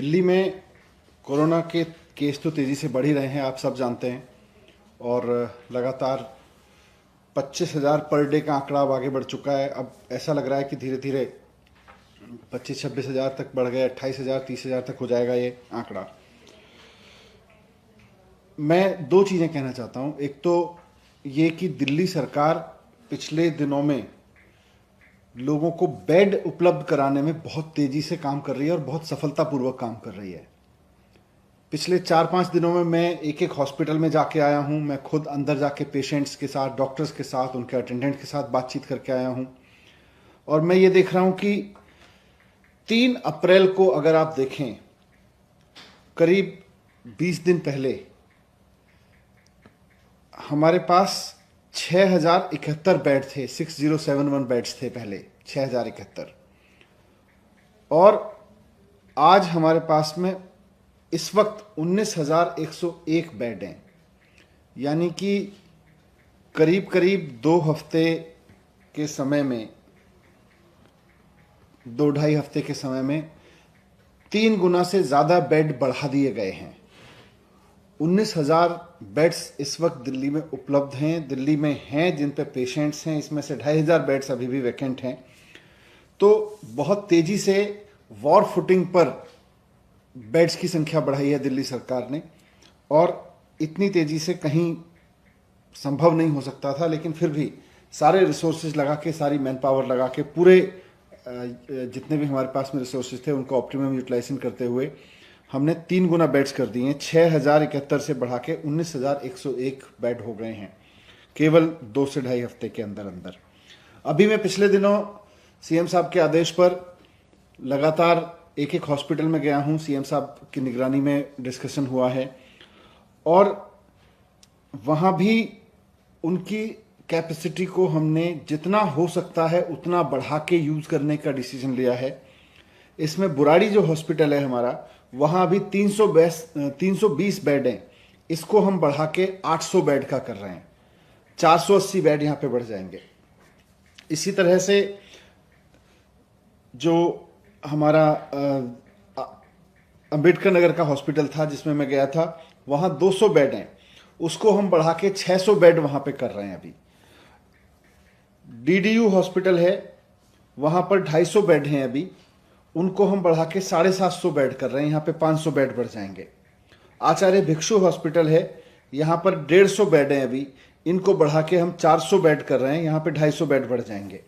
दिल्ली में कोरोना के केस तो तेज़ी से बढ़ ही रहे हैं, आप सब जानते हैं। और लगातार 25,000 पर डे का आंकड़ा अब आगे बढ़ चुका है। अब ऐसा लग रहा है कि धीरे धीरे 25-26,000 तक बढ़ गए, 28,000 30,000 तक हो जाएगा ये आंकड़ा। मैं दो चीज़ें कहना चाहता हूँ। एक तो ये कि दिल्ली सरकार पिछले दिनों में लोगों को बेड उपलब्ध कराने में बहुत तेज़ी से काम कर रही है और बहुत सफलतापूर्वक काम कर रही है। पिछले 4-5 दिनों में मैं एक एक हॉस्पिटल में जाके आया हूँ। मैं खुद अंदर जाके पेशेंट्स के साथ, डॉक्टर्स के साथ, उनके अटेंडेंट के साथ बातचीत करके आया हूँ। और मैं ये देख रहा हूँ कि 3 अप्रैल को अगर आप देखें, करीब 20 दिन पहले हमारे पास 6,071 बेड थे। 6071 बेड्स थे पहले, 6,071। और आज हमारे पास में इस वक्त 19,101 बेड हैं। यानी कि करीब करीब 2 हफ्ते के समय में, 2-2.5 हफ्ते के समय में 3 गुना से ज़्यादा बेड बढ़ा दिए गए हैं। 19,000 बेड्स इस वक्त दिल्ली में उपलब्ध हैं, दिल्ली में हैं, जिन पे पेशेंट्स हैं। इसमें से 2,500 बेड्स अभी भी वैकेंट हैं। तो बहुत तेज़ी से वॉर फुटिंग पर बेड्स की संख्या बढ़ाई है दिल्ली सरकार ने। और इतनी तेज़ी से कहीं संभव नहीं हो सकता था, लेकिन फिर भी सारे रिसोर्सेज लगा के, सारी मैन पावर लगा के, पूरे जितने भी हमारे पास में रिसोर्सेज थे उनको ऑप्टिमम यूटिलाइजेशन करते हुए हमने 3 गुना बेड्स कर दिए हैं। 6,071 से बढ़ा के 19,101 बेड हो गए हैं केवल 2 से 2.5 हफ्ते के अंदर अंदर। अभी मैं पिछले दिनों सीएम साहब के आदेश पर लगातार एक एक हॉस्पिटल में गया हूं। सीएम साहब की निगरानी में डिस्कशन हुआ है और वहां भी उनकी कैपेसिटी को हमने जितना हो सकता है उतना बढ़ा के यूज करने का डिसीजन लिया है। इसमें बुराड़ी जो हॉस्पिटल है हमारा, वहां अभी 320 बेड हैं। इसको हम बढ़ा के 800 बेड का कर रहे हैं। 480 बेड यहां पे बढ़ जाएंगे। इसी तरह से जो हमारा अंबेडकर नगर का हॉस्पिटल था जिसमें मैं गया था, वहां 200 बेड हैं। उसको हम बढ़ा के 600 बेड वहां पे कर रहे हैं अभी। डीडीयू हॉस्पिटल है, वहां पर 250 बेड हैं अभी। उनको हम बढ़ा के 750 बेड कर रहे हैं। यहाँ पे 500 बेड बढ़ जाएंगे। आचार्य भिक्षु हॉस्पिटल है, यहाँ पर 150 बेड हैं अभी। इनको बढ़ा के हम 400 बेड कर रहे हैं। यहाँ पे 250 बेड बढ़ जाएंगे।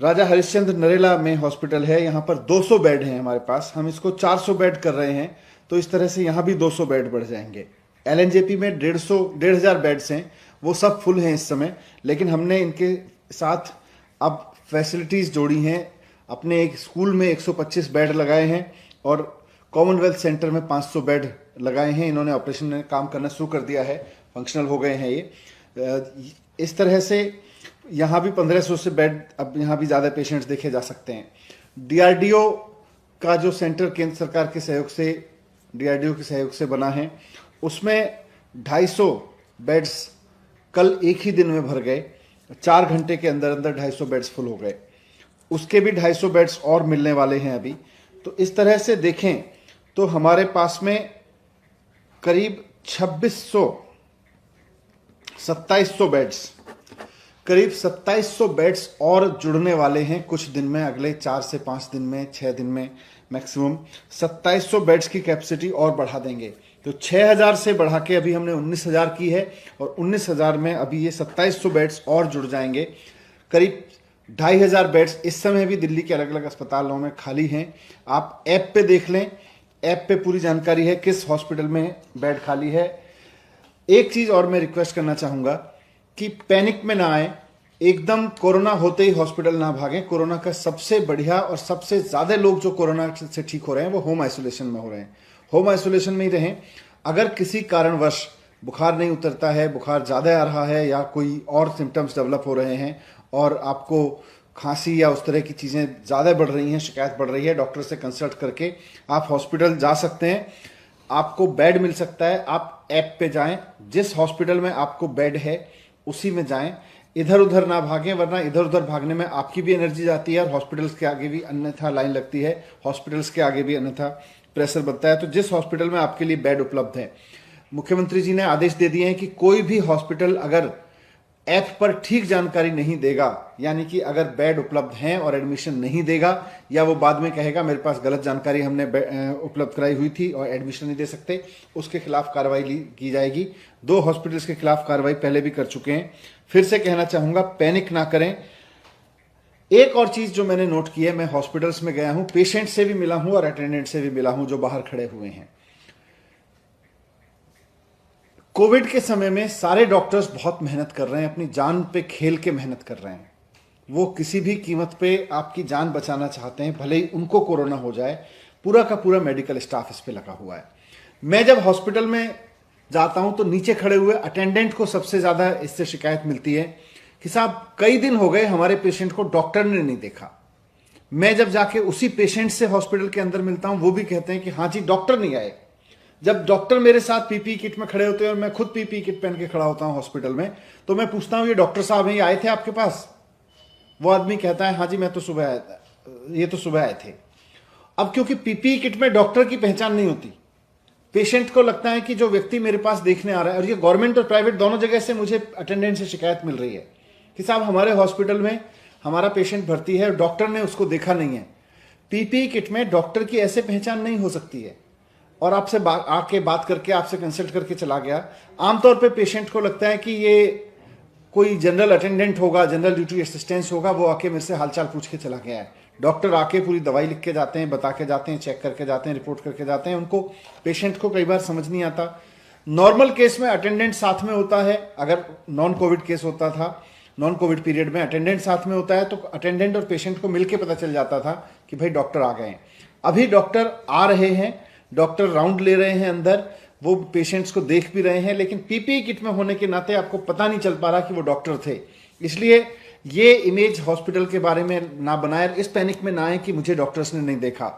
राजा हरिश्चंद्र नरेला में हॉस्पिटल है, यहाँ पर 200 बेड हैं हमारे पास। हम इसको 400 बेड कर रहे हैं, तो इस तरह से यहाँ भी 200 बेड बढ़ जाएंगे। एलएनजेपी में 1,500 बेड्स हैं, वो सब फुल हैं इस समय। लेकिन हमने इनके साथ अब फैसिलिटीज़ जोड़ी हैं। अपने एक स्कूल में 125 बेड लगाए हैं और कॉमनवेल्थ सेंटर में 500 बेड लगाए हैं। इन्होंने ऑपरेशन में काम करना शुरू कर दिया है, फंक्शनल हो गए हैं ये। इस तरह से यहाँ भी 1,500 से बेड, अब यहाँ भी ज़्यादा पेशेंट्स देखे जा सकते हैं। डीआरडीओ का जो सेंटर केंद्र सरकार के सहयोग से, डीआरडीओ के सहयोग से बना है, उसमें 250 बेड्स कल एक ही दिन में भर गए। 4 घंटे के अंदर अंदर 250 बेड्स फुल हो गए। उसके भी 250 बेड्स और मिलने वाले हैं अभी। तो इस तरह से देखें तो हमारे पास में करीब 2700 बेड्स, करीब 2700 बेड्स और जुड़ने वाले हैं कुछ दिन में। अगले 4 से 5 दिन में, 6 दिन में मैक्सिमम 2700 बेड्स की कैपेसिटी और बढ़ा देंगे। तो 6,000 से बढ़ा के अभी हमने 19,000 की है और 19,000 में अभी ये 2700 बेड्स और जुड़ जाएंगे। करीब 2,500 बेड्स इस समय भी दिल्ली के अलग अलग अस्पतालों में खाली हैं। आप ऐप पे देख लें, ऐप पे पूरी जानकारी है किस हॉस्पिटल में बेड खाली है। एक चीज़ और मैं रिक्वेस्ट करना चाहूँगा कि पैनिक में ना आए, एकदम कोरोना होते ही हॉस्पिटल ना भागें। कोरोना का सबसे बढ़िया और सबसे ज़्यादा लोग जो कोरोना से ठीक हो रहे हैं वो होम आइसोलेशन में हो रहे हैं। होम आइसोलेशन में ही रहें। अगर किसी कारणवश बुखार नहीं उतरता है, बुखार ज़्यादा आ रहा है या कोई और सिम्टम्स डेवलप हो रहे हैं और आपको खांसी या उस तरह की चीज़ें ज़्यादा बढ़ रही हैं, शिकायत बढ़ रही है, डॉक्टर से कंसल्ट करके आप हॉस्पिटल जा सकते हैं। आपको बेड मिल सकता है। आप ऐप पे जाएं, जिस हॉस्पिटल में आपको बेड है उसी में जाएं। इधर उधर ना भागें, वरना इधर उधर भागने में आपकी भी एनर्जी जाती है और हॉस्पिटल्स के आगे भी अन्यथा लाइन लगती है, हॉस्पिटल्स के आगे भी अन्यथा प्रेशर बनता है। तो जिस हॉस्पिटल में आपके लिए बेड उपलब्ध है, मुख्यमंत्री जी ने आदेश दे दिए हैं कि कोई भी हॉस्पिटल अगर ऐप पर ठीक जानकारी नहीं देगा, यानी कि अगर बेड उपलब्ध हैं और एडमिशन नहीं देगा, या वो बाद में कहेगा मेरे पास गलत जानकारी हमने उपलब्ध कराई हुई थी और एडमिशन नहीं दे सकते, उसके खिलाफ कार्रवाई की जाएगी। 2 हॉस्पिटल्स के खिलाफ कार्रवाई पहले भी कर चुके हैं। फिर से कहना चाहूंगा, पैनिक ना करें। एक और चीज जो मैंने नोट की है, मैं हॉस्पिटल्स में गया हूं, पेशेंट से भी मिला हूं और अटेंडेंट से भी मिला हूं जो बाहर खड़े हुए हैं। कोविड के समय में सारे डॉक्टर्स बहुत मेहनत कर रहे हैं, अपनी जान पे खेल के मेहनत कर रहे हैं। वो किसी भी कीमत पे आपकी जान बचाना चाहते हैं, भले ही उनको कोरोना हो जाए। पूरा का पूरा मेडिकल स्टाफ इस पे लगा हुआ है। मैं जब हॉस्पिटल में जाता हूं तो नीचे खड़े हुए अटेंडेंट को सबसे ज्यादा इससे शिकायत मिलती है कि साहब कई दिन हो गए हमारे पेशेंट को डॉक्टर ने नहीं देखा। मैं जब जाके उसी पेशेंट से हॉस्पिटल के अंदर मिलता हूं, वो भी कहते हैं कि हाँ जी डॉक्टर नहीं आए। जब डॉक्टर मेरे साथ पीपीई किट में खड़े होते हैं और मैं खुद पीपीई किट पहन के खड़ा होता हूं हॉस्पिटल में, तो मैं पूछता हूं ये डॉक्टर साहब हैं, ये आए थे आपके पास? वो आदमी कहता है हाँ जी मैं तो सुबह आया था, ये तो सुबह आए थे। अब क्योंकि पीपीई किट में डॉक्टर की पहचान नहीं होती, पेशेंट को लगता है कि जो व्यक्ति मेरे पास देखने आ रहा है, और ये गवर्नमेंट और प्राइवेट दोनों जगह से मुझे अटेंडेंट से शिकायत मिल रही है कि साहब हमारे हॉस्पिटल में हमारा पेशेंट भर्ती है और डॉक्टर ने उसको देखा नहीं है। पीपीई किट में डॉक्टर की ऐसे पहचान नहीं हो सकती है, और आपसे आके बात करके आपसे कंसल्ट करके चला गया। आमतौर पे पेशेंट को लगता है कि ये कोई जनरल अटेंडेंट होगा, जनरल ड्यूटी असिस्टेंस होगा, वो आके मेरे से हालचाल पूछ के चला गया है। डॉक्टर आके पूरी दवाई लिख के जाते हैं, बता के जाते हैं, चेक करके जाते हैं, रिपोर्ट करके जाते हैं। उनको पेशेंट को कई बार समझ नहीं आता। नॉर्मल केस में अटेंडेंट साथ में होता है, अगर नॉन कोविड केस होता था, नॉन कोविड पीरियड में अटेंडेंट साथ में होता है, तो अटेंडेंट और पेशेंट को मिलकर पता चल जाता था कि भाई डॉक्टर आ गए हैं। अभी डॉक्टर आ रहे हैं, डॉक्टर राउंड ले रहे हैं अंदर, वो पेशेंट्स को देख भी रहे हैं, लेकिन पीपीई किट में होने के नाते आपको पता नहीं चल पा रहा कि वो डॉक्टर थे। इसलिए ये इमेज हॉस्पिटल के बारे में ना बनाए, इस पैनिक में ना आए कि मुझे डॉक्टर्स ने नहीं देखा।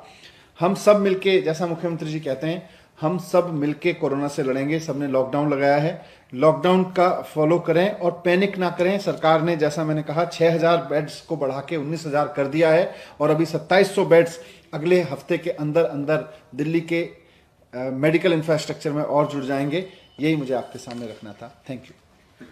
हम सब मिलके, जैसा मुख्यमंत्री जी कहते हैं, हम सब मिलके कोरोना से लड़ेंगे। सबने लॉकडाउन लगाया है, लॉकडाउन का फॉलो करें और पैनिक ना करें। सरकार ने, जैसा मैंने कहा, 6000 बेड्स को बढ़ा के 19000 कर दिया है, और अभी 2700 बेड्स अगले हफ्ते के अंदर अंदर दिल्ली के मेडिकल इंफ्रास्ट्रक्चर में और जुड़ जाएंगे। यही मुझे आपके सामने रखना था। Thank you.